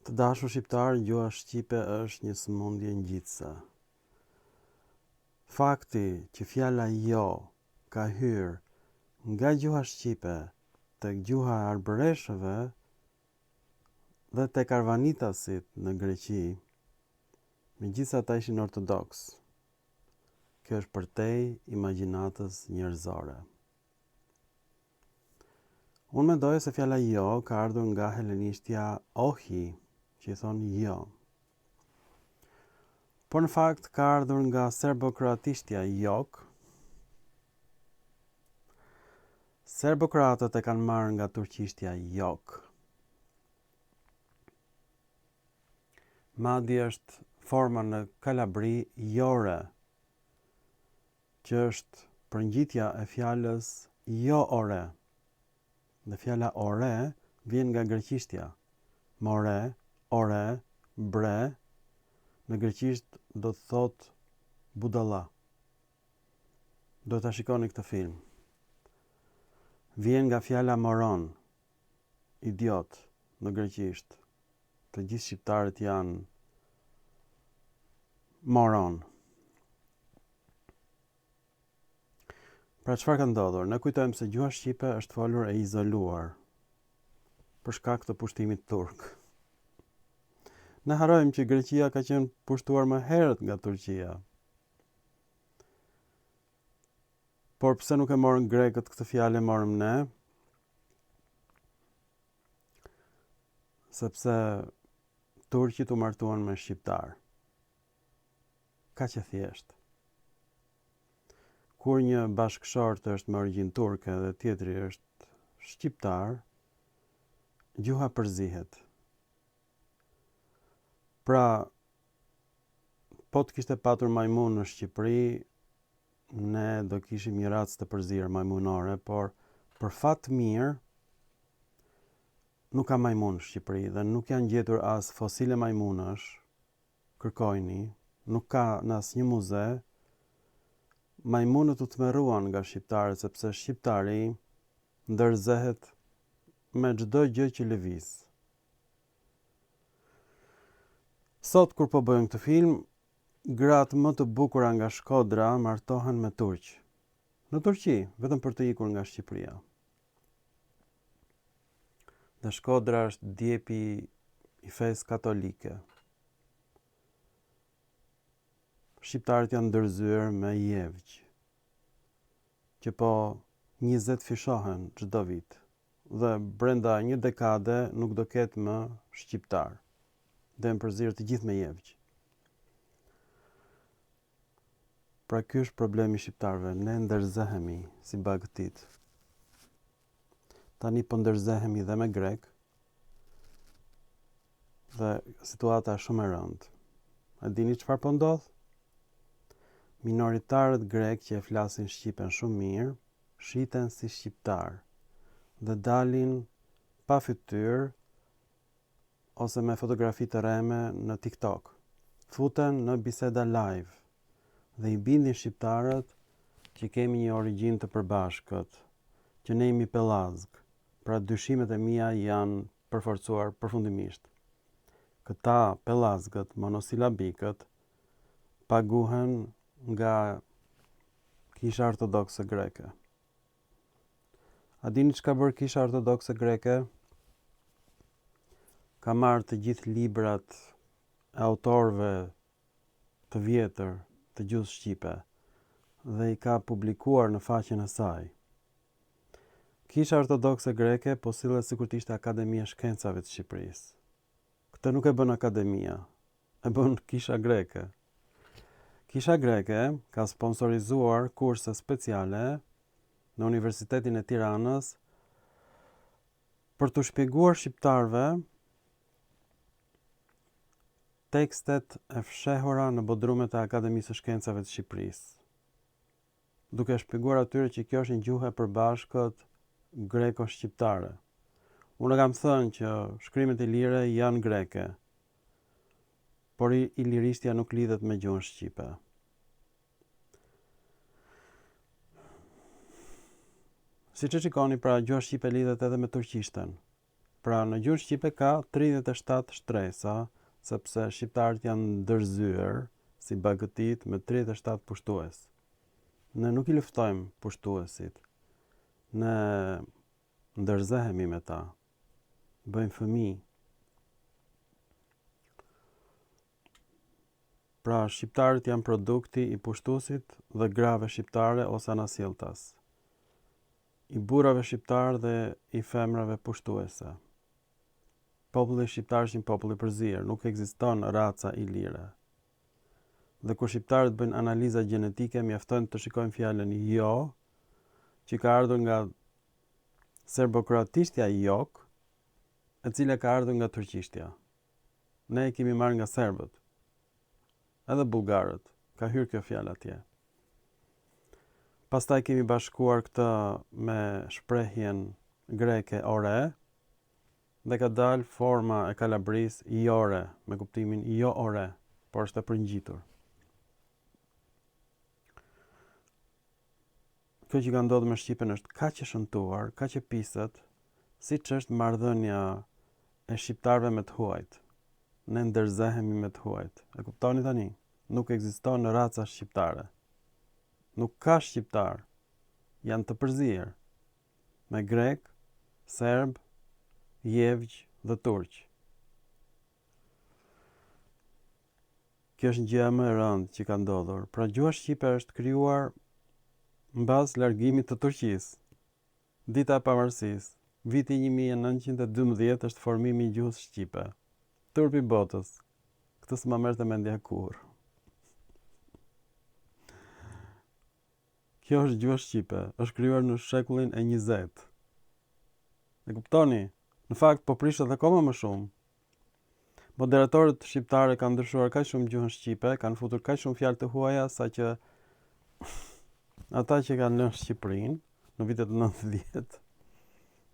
Të dashur shqiptar, gjuha shqipe është një sëmundje ngjitëse. Fakti që fjala jo ka hyrë nga gjuha shqipe tek gjuha e arbëreshëve dhe tek arvanitasit në Greqi, megjithëse ata ishin ortodoks. Kjo është përtej imagjinatës njerëzore. Unë mendoj se fjala jo ka ardhur nga helenishtja ohi, që i thonë jo. Por në fakt ka ardhur nga serbokroatishtja jok. Serbokroatët e kanë marrë nga turqishtja jok. Madje është forma në kalabri jore, që është përngjitja e fjalës jo ore. Dhe fjala ore vjen nga greqishtja. More, ore, bre, në greqisht do të thot budalla. Do ta shikoni këtë film. Vjen nga fjala moron, idiot, në greqisht. Të gjithë shqiptarët janë moron. Pra çfarë ka ndodhur? Ne kujtojmë se gjuha shqipe është folur e izoluar për shkak të pushtimit turk. Ne harrojmë që Greqia ka qenë pushtuar më herët nga Turqia. Por pse nuk e morën grekët këtë fjalë, e morëm ne? Sepse turqit u martuan me shqiptar. Kaq e thjeshtë. Kur një bashkëshort është me origjinë turke dhe tjetri është shqiptar, gjuha përzihet. Pra, po të kishte patur majmun në Shqipëri, ne do kishim një racë të përzirë majmunore, por për fat mirë nuk ka majmun në Shqipëri dhe nuk janë gjetur as fosile majmunash, kërkojni, nuk ka në asnjë muze. Majmunët u tmerruan nga shqiptarët sepse shqiptari ndërzehet me çdo gjë që lëviz. Sot kur po bëjmë këtë film, gratë më të bukura nga Shkodra martohen me turq. Në Turqi, vetëm për të ikur nga Shqipëria. Dhe Shkodra është djepi i fesë katolike. Shqiptarët janë ndërzyer me jevq, që po 20 fishohen çdo vit. Dhe brenda një dekade nuk do ketë më shqiptar. Dhe më përzirë të gjithë me jevq. Pra ky është problemi shqiptarëve, ne ndërzehemi si bagëtit. Tani po ndërzehemi dhe me grek. Dhe situata është shumë e rëndë. A dini çfarë po ndodh? Minoritarët grek që e flasin shqipen shumë mirë, shiten si shqiptar dhe dalin pa fytyrë ose me fotografi të reme në TikTok. Futen në biseda live dhe i bindin shqiptarët që kemi një origjinë të përbashkët, që ne jemi pellazg. Pra dyshimet e mia janë përforcuar përfundimisht. Këta pellazgët monosilabikët paguhen nga Kisha Ortodokse Greke. A dini çka bërë Kisha Ortodokse Greke? Ka marrë të gjithë librat e autorëve të vjetër të gjuhës shqipe dhe i ka publikuar në faqen e saj. Kisha Ortodokse Greke po sillet sikur të ishte Akademia e Shkencave të Shqipërisë. Këtë nuk e bën akademia, e bën Kisha Greke. Kisha Greke ka sponsorizuar kurse speciale në Universitetin e Tiranës për të shpjeguar shqiptarëve tekstet e fshehura në bodrumet e Akademisë së Shkencave të Shqipërisë. Duke shpjeguar atyre që kjo është një gjuhë e përbashkët greko-shqiptare. Unë kam thënë që shkrimet e lire janë greke, por ilirishtja nuk lidhet me gjuhën shqipe. Siç e shikoni, pra gjuha shqipe lidhet edhe me turqishtën. Pra në gjuhën shqipe ka 37 shtresa, sepse shqiptarët janë ndërzyer si bagëtit me 37 pushtues. Ne nuk i luftojmë pushtuesit. Ne ndërzehemi me ta. Bëjmë fëmijë. Pra shqiptarët janë produkti i pushtuesit dhe grave shqiptare ose anasjelltas. I burrave shqiptar dhe i femrave pushtuese. Populli shqiptar është një popull i përzier, nuk ekziston raca i lire. Dhe kur shqiptarët bëjnë analiza gjenetike, mjafton të shikojnë fjalën jo, që ka ardhur nga serbokroatishtja jok, e cila ka ardhur nga turqishtja. Ne e kemi marrë nga serbët. Edhe bullgarët, ka hyrë kjo fjalë atje. Pastaj kemi bashkuar këtë me shprehjen greke ore, dhe ka dalë forma e kalabris iore, me kuptimin jo ore, por është e përngjitur. Kjo që ka ndodhur me Shqipen është kaq e shëmtuar, kaq e piset, siç është marrëdhënia e shqiptarëve me të huajt. Ne ndërzehemi me të huajt. E kuptoni tani? Nuk ekziston raca shqiptare. Nuk ka shqiptar. Janë të përzier. Me grek, serb, jevgj dhe turq. Kjo është gjëja më e rëndë që ka ndodhur. Pra gjuha shqipe është krijuar mbas largimit të Turqisë. Dita e pavarësisë, viti 1912 është formimi i gjuhës shqipe. Turpi i botës. Këtë s'ma merrte mendja kurrë. Kjo është gjuha shqipe, është krijuar në shekullin e 20. E kuptoni? Në fakt po prishet akoma më shumë. Moderatorët shqiptare kanë ndryshuar kaq shumë gjuhën shqipe, kanë futur kaq shumë fjalë të huaja sa që ata që kanë lënë Shqipërinë në vitet 90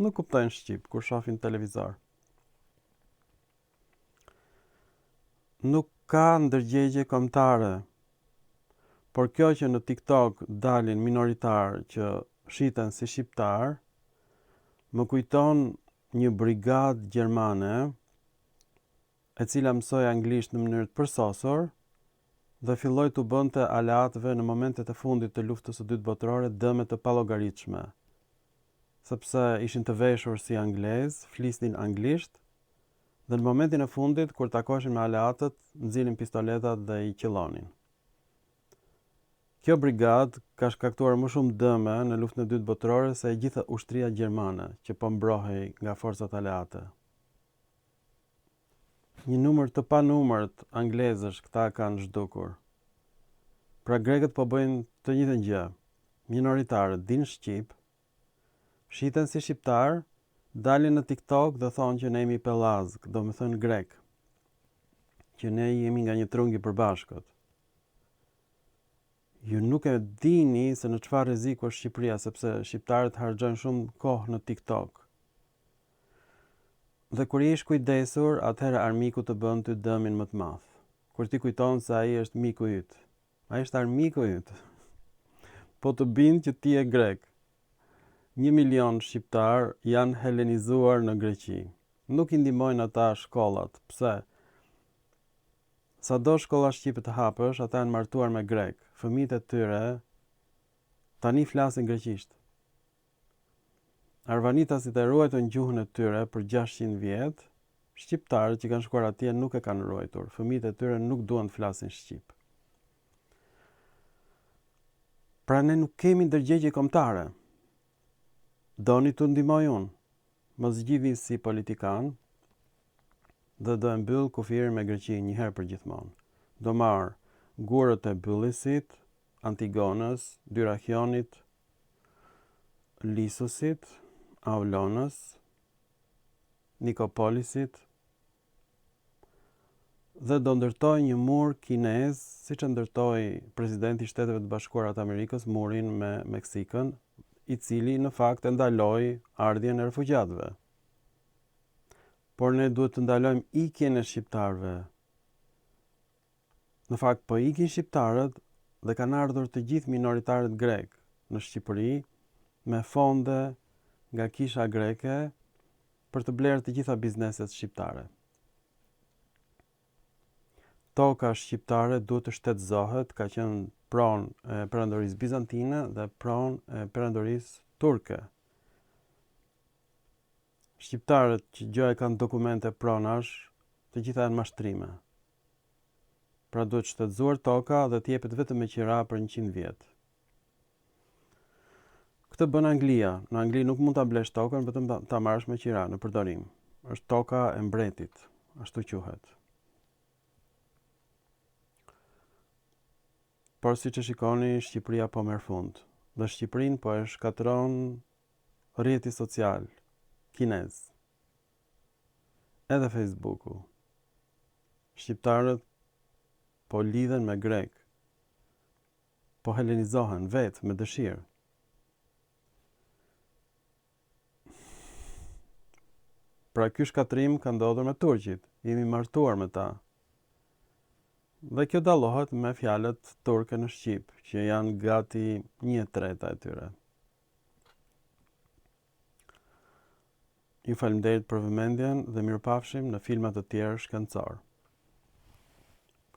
nuk kuptojnë shqip kur shohin televizor. Nuk ka ndërgjegje kombëtare. Por kjo që në TikTok dalin minoritar që shiten si shqiptar, më kujton një brigadë gjermane e cila mësoi anglisht në mënyrë të përsosur dhe filloi të bënte aleatëve në momentet e fundit të luftës së dytë botërore dëme të pallogaritshme. Sepse ishin të veshur si anglez, flisnin anglisht, dhe në momentin e fundit kur takoheshin me aleatët, nxilnin pistoletat dhe i qellonin. Kjo brigadë ka shkaktuar më shumë dëme në luftën e dytë botërore se e gjitha ushtria gjermane që po mbrohej nga forcat aleate. Një numër të panumërt anglezësh këta kanë zhdukur. Pra grekët po bëjnë të njëjtën gjë. Minoritarët dinë shqip, shiten si shqiptar, dalin në TikTok dhe thonë që ne jemi pellazg, do me thënë grek, që ne jemi nga një trung i përbashkët. Ju nuk e dini se në çfarë rreziku është Shqipëria, sepse shqiptarët harxojnë shumë kohë në TikTok. Dhe kur je i kujdesur, atëherë armiku të bën ty dëmin më të madh. Kur ti kujton se ai është miku yt. Ai është armiku yt. Po të bind që ti je grek. 1 milion shqiptar janë helenizuar në Greqi. Nuk i ndihmojnë ata shkollat. Pse? Sa do shkolla shqipe të hapësh, ata janë martuar me grek. Fëmijët e tyre tani flasin greqisht. Arvanitasit e ruajtën gjuhën e tyre për 600 vjet, shqiptarët që kanë shkuar atje nuk e kanë ruajtur. Fëmijët e tyre nuk duan të flasin shqip. Pra ne nuk kemi ndërgjegje kombëtare. Doni të ndihmoj unë, mos zgjidhni si politikan, dhe do e mbyll kufirin me Greqinë një herë për gjithmonë. Do marr gurët e Byllisit, Antigonës, Dyrrahionit, Lissusit, Aulonës, Nikopolisit, dhe do ndërtoj një mur kinez, siç e ndërtoi presidenti i Shteteve të Bashkuara të Amerikës murin me Meksikën, i cili në fakt e ndaloi ardhjen e refugjatëve. Por ne duhet të ndalojmë ikjen e shqiptarëve. Në fakt, po ikin shqiptarët dhe kanë ardhur të gjithë minoritarët grek në Shqipëri me fonde nga kisha greke për të blerë të gjitha bizneset shqiptare. Toka shqiptare duhet të shtetëzohet, ka qenë pronë e perandorisë bizantine dhe pronë e perandorisë turke. Shqiptarët që gjë e kanë dokumente pronash, të gjitha janë mashtrime. Pra duhet shtetëzuar toka dhe të jepet vetëm me qira për 100 vjet. Këtë bën Anglia. Në Angli nuk mund ta blesh tokën, vetëm ta marrësh me qira në përdorim. Është toka e mbretit, ashtu quhet. Por siç e shikoni, Shqipëria po merr fund. Dhe Shqipërinë po e shkatron rrjeti social kinez. Edhe Facebooku. Shqiptarët po lidhen me grek. Po helenizohen vetë me dëshirë. Pra ky shkatrim ka ndodhur me turqit, jemi martuar me ta. Dhe kjo dallohet me fjalët turke në Shqip, që janë gati 1/3 e tyre. Ju faleminderit për vëmendjen dhe mirupafshim në filma të tjerë shkencor.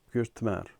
Ky është Tmerr.